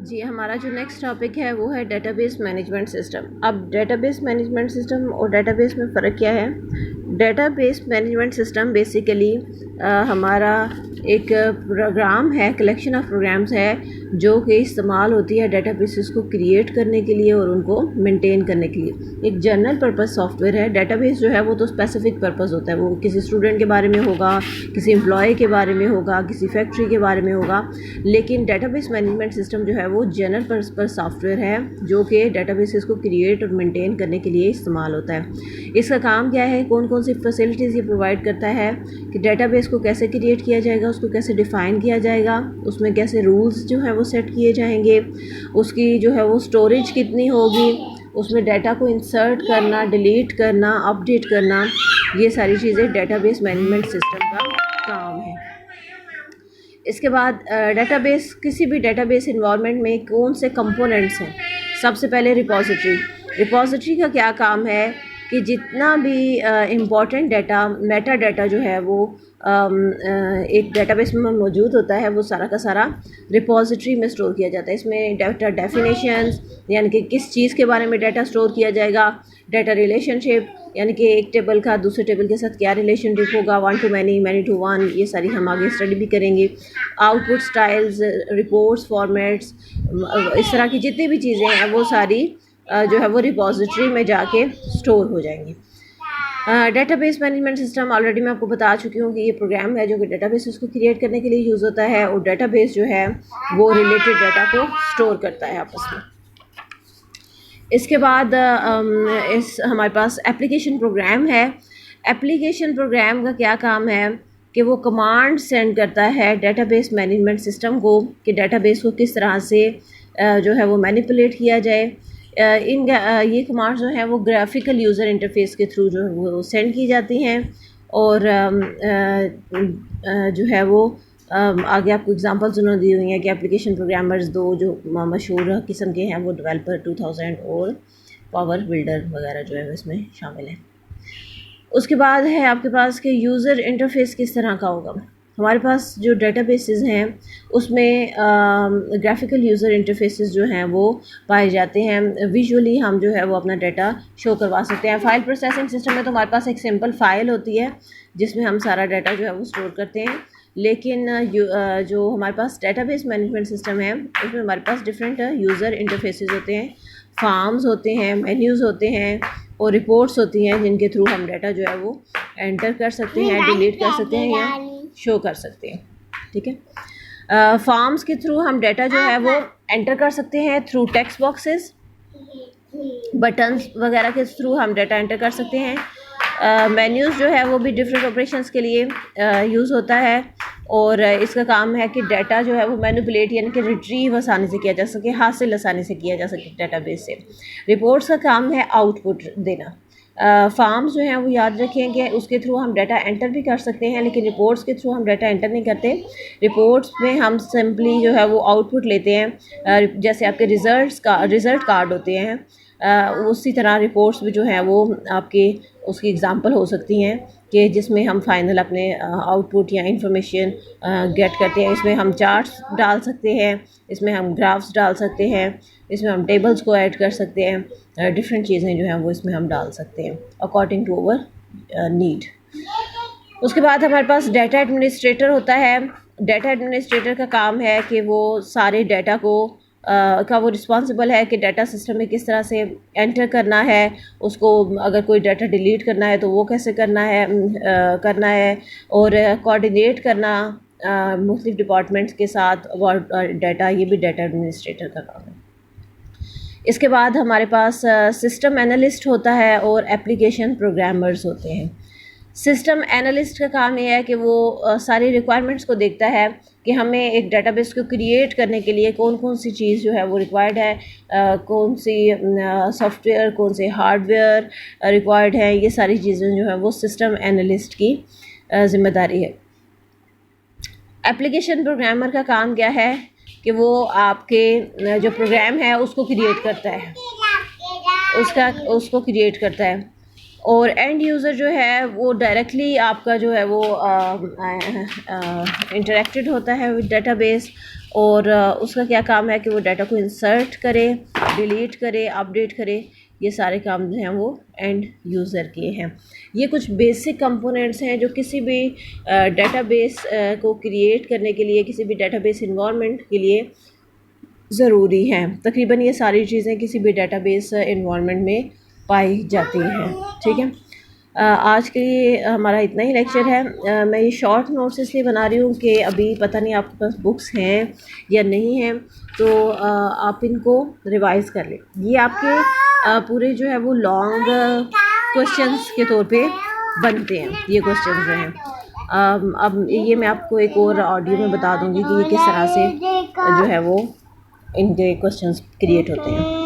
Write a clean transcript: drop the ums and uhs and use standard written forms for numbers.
जी, हमारा जो next topic है वो है डेटाबेस मैनेजमेंट सिस्टम। अब डेटाबेस मैनेजमेंट सिस्टम और डेटाबेस में फ़र्क क्या है? डेटाबेस मैनेजमेंट सिस्टम बेसिकली हमारा एक प्रोग्राम है, कलेक्शन ऑफ प्रोग्राम्स है जो कि इस्तेमाल होती है डेटाबेसेस को क्रिएट करने के लिए और उनको मेंटेन करने के लिए। एक जनरल पर्पस सॉफ्टवेयर है। डेटाबेस जो है वो तो स्पेसिफिक पर्पस होता है, वो किसी स्टूडेंट के बारे में होगा, किसी एम्प्लॉय के बारे में होगा, किसी फैक्ट्री के बारे में होगा। लेकिन डेटाबेस मैनेजमेंट सिस्टम जो है वो जनरल पर्पस सॉफ्टवेयर है जो कि डेटाबेसेस को क्रिएट और मेंटेन करने के लिए इस्तेमाल होता है। इसका काम क्या है, कौन कौन सी फैसिलिटीज़ ये प्रोवाइड करता है कि डेटाबेस को कैसे क्रिएट किया जाएगा, उसको कैसे डिफ़ाइन किया जाएगा, उसमें कैसे रूल्स जो है वो सेट किए जाएंगे, उसकी जो है वो स्टोरेज कितनी होगी, उसमें डाटा को इंसर्ट करना, डिलीट करना, अपडेट करना, ये सारी चीज़ें डेटाबेस मैनेजमेंट सिस्टम का काम है। इसके बाद डेटाबेस, किसी भी डेटाबेस इन्वायरमेंट में कौन से कंपोनेंट्स हैं? सबसे पहले रिपॉजिटरी का क्या काम है कि जितना भी इम्पॉर्टेंट डाटा, मेटा डाटा जो है वो एक डेटाबेस में मौजूद होता है, वो सारा का सारा रिपॉजिटरी में स्टोर किया जाता है। इसमें डाटा डेफिनेशंस यानी कि किस चीज़ के बारे में डाटा स्टोर किया जाएगा, डाटा रिलेशनशिप यानी कि एक टेबल का दूसरे टेबल के साथ क्या रिलेशनशिप होगा, 1 to many, many to 1, ये सारी हम आगे स्टडी भी करेंगे। आउटपुट स्टाइल्स, रिपोर्ट्स, फॉर्मेट्स, इस तरह की जितनी भी चीज़ें हैं वो सारी जो है वो रिपॉजिटरी में जाके स्टोर हो जाएंगी। डेटाबेस मैनेजमेंट सिस्टम ऑलरेडी मैं आपको बता चुकी हूँ कि ये प्रोग्राम है जो कि डेटाबेस को क्रिएट करने के लिए यूज़ होता है और डेटाबेस जो है वो रिलेटेड डाटा को स्टोर करता है आपस में। इसके बाद इस हमारे पास एप्लीकेशन प्रोग्राम है। एप्लीकेशन प्रोग्राम का क्या काम है कि वो कमांड सेंड करता है डेटाबेस मैनेजमेंट सिस्टम को कि डेटाबेस को किस तरह से जो है वो मैनिपुलेट किया जाए। ये कमांड जो है वो ग्राफिकल यूज़र इंटरफेस के थ्रू जो है वो सेंड की जाती हैं और जो है वो आगे आपको एग्जांपल्स उन्होंने दी हुई हैं कि एप्लीकेशन प्रोग्रामर्स दो जो मशहूर किस्म के हैं वो डेवलपर 2000 और पावर बिल्डर वगैरह जो है इसमें शामिल है। उसके बाद है आपके पास कि यूज़र इंटरफेस किस तरह का होगा। हमारे पास जो डेटाबेसेस हैं उसमें ग्राफिकल यूज़र इंटरफेसेस जो हैं वो पाए जाते हैं। विजुअली हम जो है वो अपना डाटा शो करवा सकते हैं। फ़ाइल प्रोसेसिंग सिस्टम में तो हमारे पास एक सिंपल फ़ाइल होती है जिसमें हम सारा डाटा जो है वो स्टोर करते हैं, लेकिन जो हमारे पास डेटाबेस मैनेजमेंट सिस्टम है उसमें हमारे पास डिफरेंट यूज़र इंटरफेसेस होते हैं, फॉर्म्स होते हैं, मेन्यूज़ होते हैं और रिपोर्ट्स होती हैं जिनके थ्रू हम डाटा जो है वो एंटर कर सकते हैं, डिलीट कर सकते हैं या शो कर सकते हैं। ठीक है। फॉर्म्स के थ्रू हम डाटा जो है वो एंटर कर सकते हैं थ्रू टेक्स्ट बॉक्सेस, बटन्स वगैरह के थ्रू हम डाटा एंटर कर सकते हैं। मेन्यूज़ जो है वो भी डिफरेंट ऑपरेशंस के लिए यूज़ होता है और इसका काम है कि डाटा जो है वो मैनिपुलेट यानी कि रिट्रीव आसानी से किया जा सके, हासिल आसानी से किया जा सके डाटाबेस से। रिपोर्ट्स का काम है आउटपुट देना। फॉर्म्स जो हैं वो याद रखें कि उसके थ्रू हम डाटा एंटर भी कर सकते हैं, लेकिन रिपोर्ट्स के थ्रू हम डाटा एंटर नहीं करते। रिपोर्ट्स में हम सिंपली जो है वो आउटपुट लेते हैं, जैसे आपके रिज़ल्ट कार्ड होते हैं, उसी तरह रिपोर्ट्स भी जो हैं वो आपके उसकी एग्जांपल हो सकती हैं कि जिसमें हम फाइनल अपने आउटपुट या इंफॉर्मेशन गेट करते हैं। इसमें हम चार्ट्स डाल सकते हैं, इसमें हम ग्राफ्स डाल सकते हैं, इसमें हम टेबल्स को ऐड कर सकते हैं, डिफरेंट चीज़ें जो हैं वो इसमें हम डाल सकते हैं अकॉर्डिंग टू अवर नीड। उसके बाद हमारे पास डाटा एडमिनिस्ट्रेटर होता है। डाटा एडमिनिस्ट्रेटर का काम है कि वो सारे डाटा को का वो रिस्पॉन्सिबल है कि डाटा सिस्टम में किस तरह से एंटर करना है, उसको अगर कोई डाटा डिलीट करना है तो वो कैसे करना है और कोऑर्डिनेट करना मुख्तलिफ डिपार्टमेंट्स के साथ डाटा, ये भी डाटा एडमिनिस्ट्रेटर का काम है। इसके बाद हमारे पास सिस्टम एनालिस्ट होता है और एप्लीकेशन प्रोग्रामर्स होते हैं। सिस्टम एनालिस्ट का काम ये है कि वो सारी रिक्वायरमेंट्स को देखता है कि हमें एक डेटाबेस को क्रिएट करने के लिए कौन कौन सी चीज़ जो है वो रिक्वायर्ड है, कौन सी सॉफ्टवेयर, कौन से हार्डवेयर रिक्वायर्ड है, ये सारी चीज़ें जो है वो सिस्टम एनालिस्ट की ज़िम्मेदारी है। एप्लीकेशन प्रोग्रामर का काम क्या है कि वो आपके जो प्रोग्राम है उसको क्रिएट करता है, उसको क्रिएट करता है और एंड यूज़र जो है वो डायरेक्टली आपका जो है वो इंटरेक्टेड होता है विद डेटाबेस और उसका क्या काम है कि वो डाटा को इंसर्ट करे, डिलीट करे, अपडेट करे। ये सारे काम जो हैं वो एंड यूज़र के हैं। ये कुछ बेसिक कंपोनेंट्स हैं जो किसी भी डेटाबेस को क्रिएट करने के लिए, किसी भी डेटाबेस इन्वायरमेंट के लिए ज़रूरी हैं। तकरीबन ये सारी चीज़ें किसी भी डेटाबेस इन्वायरमेंट में पाई जाती हैं। ठीक है, आज के लिए हमारा इतना ही लेक्चर है। मैं ये शॉर्ट नोट्स इसलिए बना रही हूँ कि अभी पता नहीं आपके पास बुक्स हैं या नहीं हैं, तो आप इनको रिवाइज़ कर लें। ये आपके पूरे जो है वो लॉन्ग क्वेश्चंस के तौर पे बनते हैं ये क्वेश्चंस जो हैं। अब ये मैं आपको एक और ऑडियो में बता दूंगी कि ये किस तरह से जो है वो इनके क्वेश्चंस क्रिएट होते हैं।